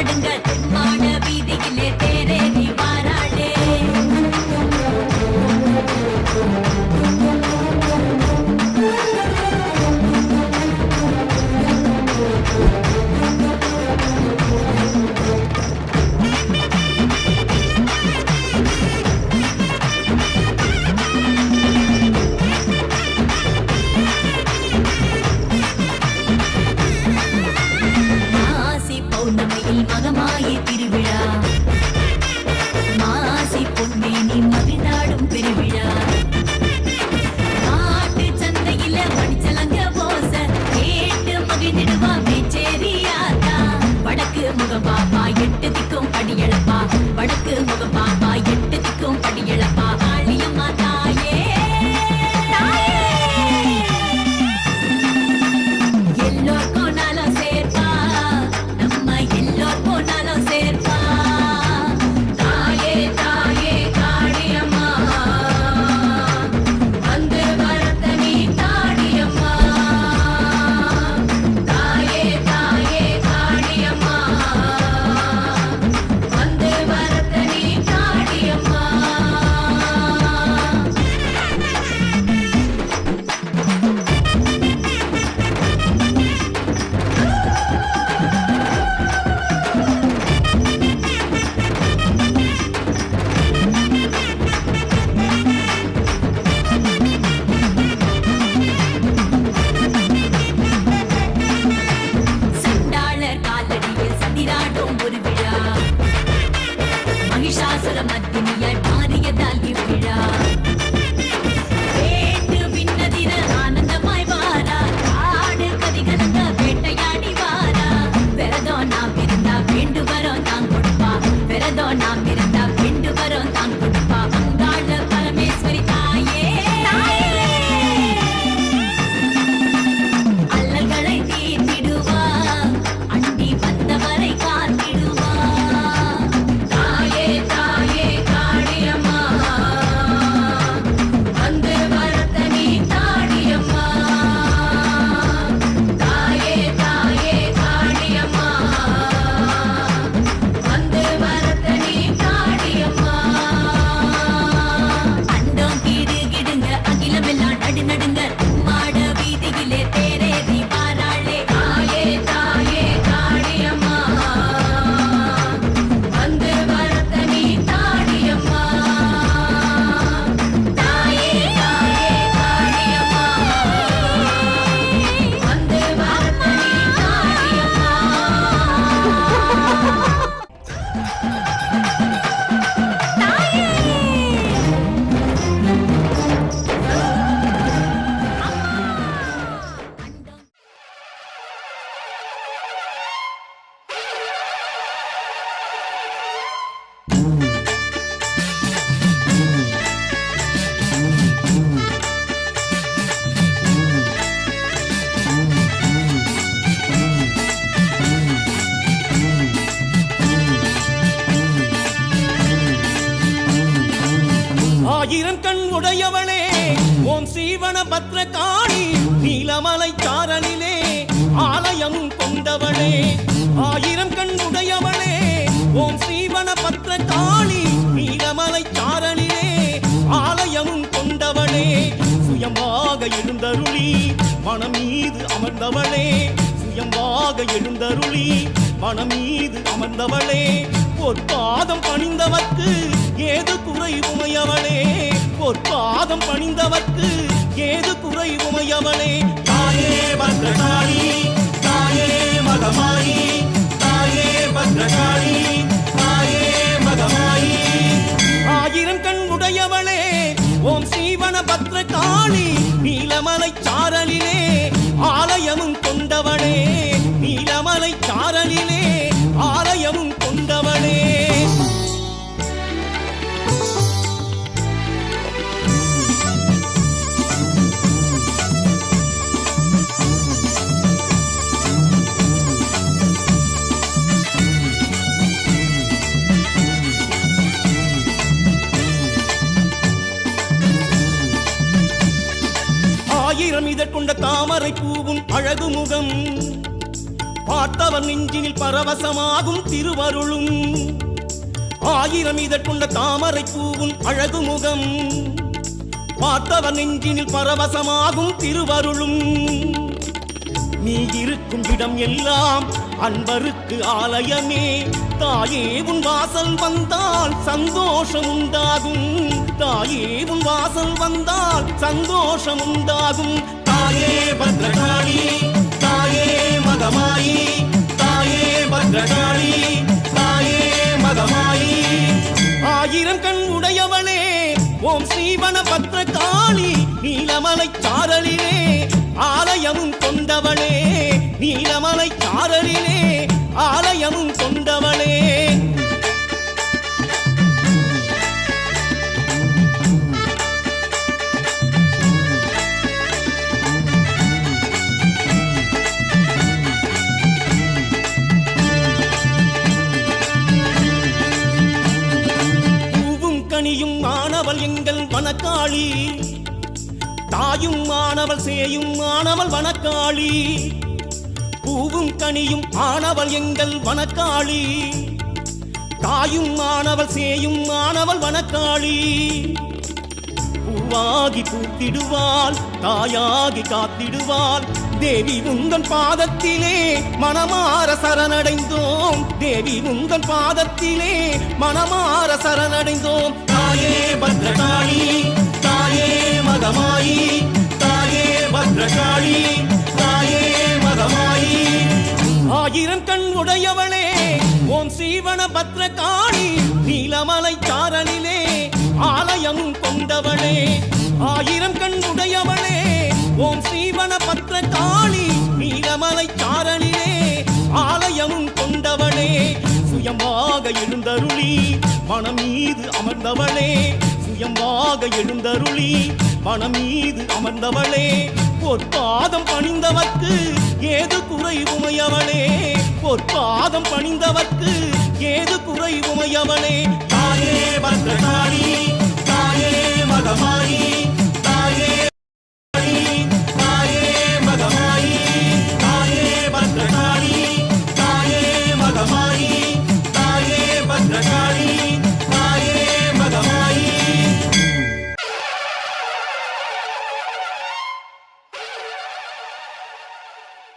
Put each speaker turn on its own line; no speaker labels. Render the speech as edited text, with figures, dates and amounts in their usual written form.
நடுங்க தெம்மாட வீதியிலே தேரேறி வாராளே. மாசி பௌர்ணமியில் மகமாயி திருவிழா, மாசி பொன்னேனி மகிழ்ந்தாடும் பெருவிழா. காட்டு சந்தையில மணிச்சலங்க போச கேட்டு மகிழ்ந்திடுவா மேச்சேரியாத்தா. வடக்கு முகம் பாப்பா எட்டு திக்கும் படியளப்பா, வடக்கு முகம் பாப்பா எட்டு திக்கும் படியளப்பா. காளியம்மா தாயே தாயே, எல்லோர்க்கும் நலம் சேர்ப்பா, நம்ம எல்லோர்க்கும் நலம் சேர்ப்பா. தாயே தாயே காளியம்மா, வந்து வரத்த நீ தாடியம்மா. தாயே தாயே காளியம்மா, வந்து வரத்த நீ தாடியம்மா. சண்டாளர் காலடியில் சதிராடும் ஒரு விழா, மகிஷாசுர மர்த்தினியாய் மாறியதால் இவ்விழா. வேட்டு விண்ணதிர ஆனந்தமாய் வாரா, காடு கதிகலங்க வேட்டையாடி வாரா. விரதோ நாம் இருந்தா வேண்டு வரோம் தான் கொடுப்பா, விரதோ நாம் இருந்தா வேண்டு வரோம் தான் கொடுப்பா. அங்காள பரமேஸ்வரி தாயே தாயே, அல்லல்களை தீர்த்திடுவா, அண்டி வந்தவரை காத்திடுவா. தாயே தாயே காளியம்மா, வந்து வரத்த நீ தாடியம்மா. தாயே தாயே காளியம்மா, வந்து வரத்த நீ தாடியம்மா. அண்டம் கீடு கிடுங்க அகிலமெல்லாம் நடு நடுங்க மாட வீதியிலே தேரேறி வாராளே. தாயே தாயே காளியம்மா, வந்து வரத்த நீ தாடியம்மா. தாயே தாயே காளியம்மா, வந்து வரத்த நீ தாடியம்மா.
ஆயிரம் கண் உடையவளே ஓம் சீவன பத்ரகாளி, நீலமலை சாரலிலே ஆலயம் கொண்டவளே. ஆயிரம் கண் உடையவளே ஓம் சீவன பத்ரகாளி, நீலமலை சாரலிலே ஆலயம் கொண்டவளே. சுயமாக எழுந்தருளி மனம் மீது அமர்ந்தவளே, சுயமாக எழுந்தருளி மனம் மீது அமர்ந்தவளே. பொற்பாதம் பணிந்தவர்க்கு ஏது குறை உமையவளே, பொற்பாதம் பணிந்தவர்க்கு ஏது குறை உமையவளே. தாயே பத்ரகாளி, தாயே மகமாயி, தாயே பத்ரகாளி, தாயே மகமாயி. ஆயிரம் கண் உடையவளே ஓம் சீவன பத்ரகாளி, நீலமலை சாரலிலே ஆலயமும் கொண்டவளே, நீலமலை சாரலிலே ஆலயமும் கொண்டவளே. ஆயிரம் இதழ் கொண்ட தாமரை பூவும் அழகு முகம், பார்த்தவன் நெஞ்சினில் பரவசமாகும் திருவருளும் ஆயிரம் இதற்குண்ட தாமரை பூவும் அழகு முகம் பார்த்தவன் நெஞ்சினில் பரவசமாகும் திருவருளும் நீ இருக்கும் இடம் எல்லாம் அன்பருக்கு ஆலயமே தாயே உன் வாசல் வந்தால் சந்தோஷம் உண்டாகும் தாயே உன் வாசல் வந்தால் சந்தோஷம் உண்டாகும் தாயே பத்ரகாளி தாயே மகமாயி தாயே பத்ரகாளி தாயே மகமாயி ஆயிரம் கண் உடையவளே ஓம் ஸ்ரீவன பத்ரகாளி நீலமலை சாரலிலே ஆலயமும் கொண்டவளே நீலமலை சாரலிலே ஆலயமும் கொண்டவளே பூவும் கனியும் மாணவள் எங்கள் வனக்காளி தாயும் மாணவள் சேயும் மாணவள் வனக்காளி பூவும் கனியும் ஆனவள் எங்கள் வனக்காளி தாயும் மாணவள் சேயும் மாணவள் வனக்காளி பூவாகி பூத்திடுவாள் தாயாகி காத்திடுவாள் தேவி உந்தன் பாதத்திலே மனமார சரணடைந்தோம் தேவி உந்தன் பாதத்திலே மனமார சரணடைந்தோம் தாயே பத்ரகாளி தாயே மகமாயி தாயே பத்ரகாளி தாயே மகமாயி ஆயிரம் கண் உடையவளே ஓம் ஸ்ரீவன பத்ரகாளி நீலமலை சாரலிலே ஆலயமும் கொண்டவளே ஆயிரம் கண் உடையவளே ஓம் ஸ்ரீவன பத்ரகாளி நீலமலை சாரலிலே ஆலயமும் கொண்டவளே சுயமாக எழுந்தருளி மனம் மீது அமர்ந்தவளே சுயமாக எழுந்தருளி மனம் மீது அமர்ந்தவளே பொற்பாதம் பணிந்தவர்க்கு ஏது குறை உமையவளே பொற்பாதம் பணிந்தவர்க்கு ஏது குறை உமையவளே தாயே பத்ரகாளி